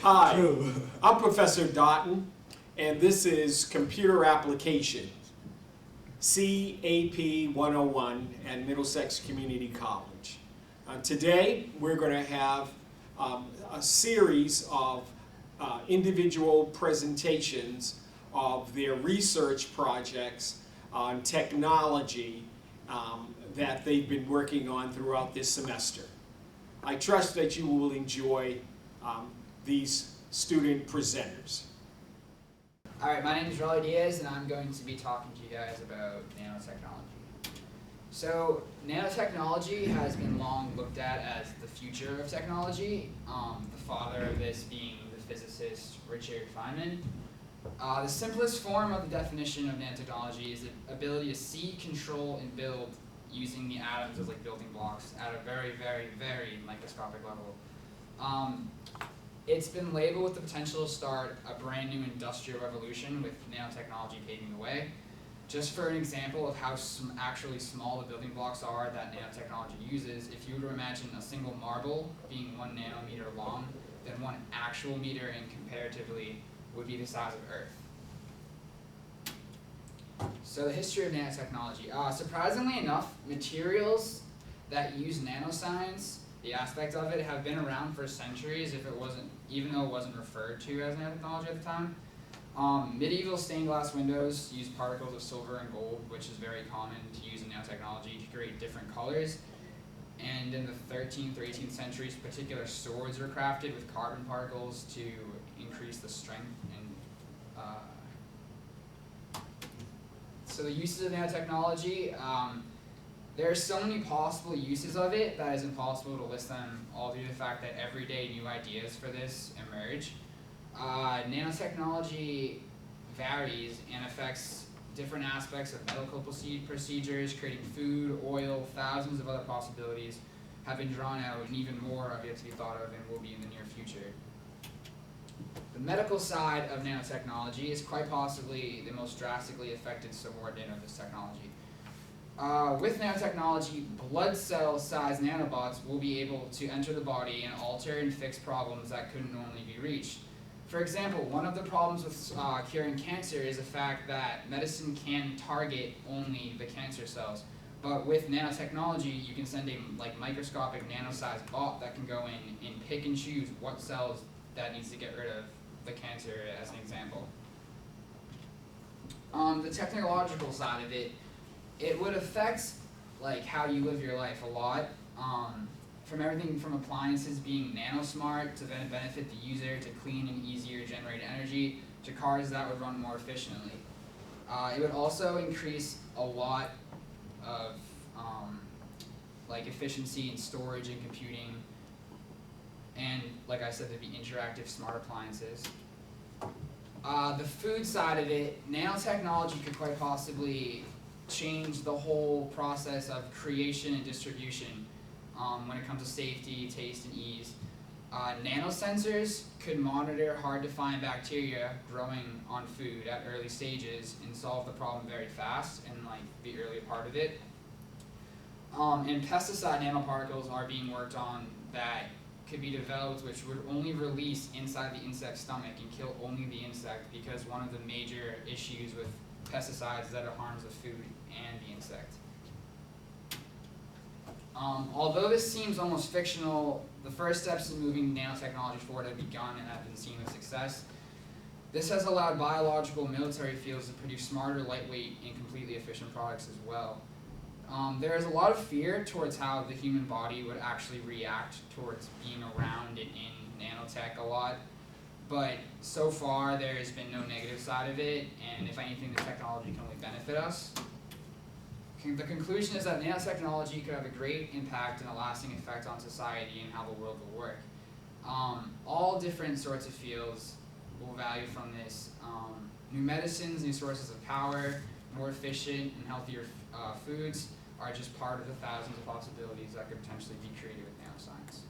Hi, True. I'm Professor Doughton, and this is Computer Applications, CAP 101 at Middlesex Community College. Today, we're going to have a series of individual presentations of their research projects on technology that they've been working on throughout this semester. I trust that you will enjoy these student presenters. All right, my name is Raleigh Diaz, and I'm going to be talking to you guys about nanotechnology. So, nanotechnology has been long looked at as the future of technology, the father of this being the physicist Richard Feynman. The simplest form of the definition of nanotechnology is the ability to see, control, and build using the atoms as like building blocks at a very, very, very microscopic level. It's been labeled with the potential to start a brand new industrial revolution with nanotechnology paving the way. Just for an example of how actually small the building blocks are that nanotechnology uses, if you were to imagine a single marble being 1 nanometer long, then 1 actual meter and comparatively would be the size of Earth. So the history of nanotechnology. Surprisingly enough, materials that use nanoscience, the aspect of it, have been around for centuries even though it wasn't referred to as nanotechnology at the time. Medieval stained glass windows used particles of silver and gold, which is very common to use in nanotechnology to create different colors. And in the 13th or 18th centuries, particular swords were crafted with carbon particles to increase the strength and so the uses of nanotechnology, there are so many possible uses of it that it's impossible to list them all due to the fact that every day new ideas for this emerge. Nanotechnology varies and affects different aspects of medical procedures, creating food, oil, thousands of other possibilities have been drawn out, and even more have yet to be thought of and will be in the near future. The medical side of nanotechnology is quite possibly the most drastically affected subordinate of this technology. With nanotechnology, blood cell-sized nanobots will be able to enter the body and alter and fix problems that couldn't normally be reached. For example, one of the problems with curing cancer is the fact that medicine can target only the cancer cells. But with nanotechnology, you can send a microscopic nano-sized bot that can go in and pick and choose what cells that needs to get rid of the cancer, as an example. The technological side of it, it would affect how you live your life a lot. From everything from appliances being nanosmart to then benefit the user, to clean and easier generate energy, to cars that would run more efficiently. It would also increase a lot of efficiency in storage and computing, and like I said, there'd be interactive smart appliances. The food side of it, nanotechnology could quite possibly change the whole process of creation and distribution when it comes to safety, taste, and ease. Nanosensors could monitor hard-to-find bacteria growing on food at early stages and solve the problem very fast in the early part of it. And pesticide nanoparticles are being worked on that could be developed, which would only release inside the insect's stomach and kill only the insect, because one of the major issues with pesticides is that it harms the food and the insect. Although this seems almost fictional, the first steps in moving nanotechnology forward have begun and have been seen with success. This has allowed biological military fields to produce smarter, lightweight, and completely efficient products as well. There is a lot of fear towards how the human body would actually react towards being around and in nanotech a lot, but so far there has been no negative side of it, and if anything, the technology can only benefit us. The conclusion is that nanotechnology could have a great impact and a lasting effect on society and how the world will work. All different sorts of fields will value from this. New medicines, new sources of power, more efficient and healthier foods are just part of the thousands of possibilities that could potentially be created with nanoscience.